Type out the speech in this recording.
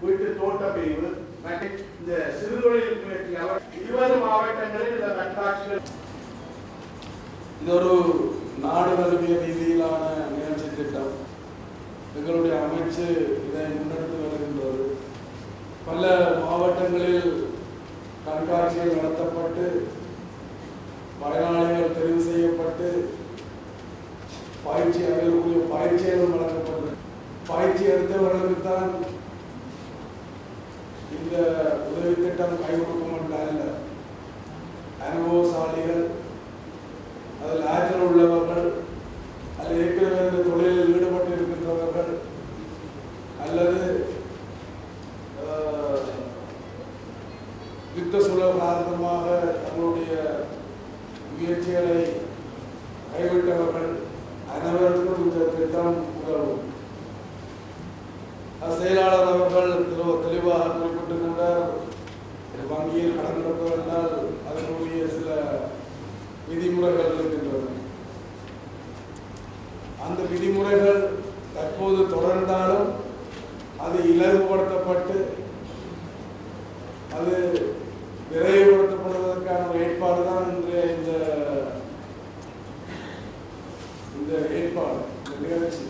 வீட்டு தோட்ட பிரிவு மற்றும் இந்த சிறுதொழில் முயற்சியாளர் 20 மாவட்டங்களில் இந்த கண்காட்சிகள். இது ஒரு நாடு தழுவிய ரீதியிலான நிகழ்ச்சி திட்டம். எங்களுடைய அமைச்சு இதை முன்னெடுத்து வருகின்றது. பல மாவட்டங்களில் கண்காட்சிகள் நடத்தப்பட்டு பயனாளிகள் தெரிவு செய்யப்பட்டு அவர்களுக்குரிய பயிற்சிகள் வழங்கப்பட்டது. பயிற்சி எடுத்தவர்களுக்கு தான் இந்த உதவி திட்டம் கை கொடுக்கும் அல்ல. அனுபவசாலிகள், அதில் ஆற்றல் உள்ளவர்கள், அதில் ஏற்கனவே இந்த தொழிலில் ஈடுபட்டு இருக்கின்றவர்கள் அல்லது யுத்த சூழல் காரணமாக தங்களுடைய முயற்சிகளை கைவிட்டவர்கள் அனைவருக்கும் இந்த திட்டம் உதவும். செயலாளர் அவர்கள் தெளிவாக குறிப்பிட்டிருக்கின்றார். வங்கியில் கடன் கொடுப்பதென்றால் அதனுடைய சில விதிமுறைகள் இருக்கின்றன. அந்த விதிமுறைகள் தற்போது தொடர்ந்தாலும் அது இலகுபடுத்தப்பட்டு அது விரைவுபடுத்தப்படுவதற்கான ஒரு ஏற்பாடு தான் இன்றைய இந்த ஏற்பாடு, இந்த நிகழ்ச்சி.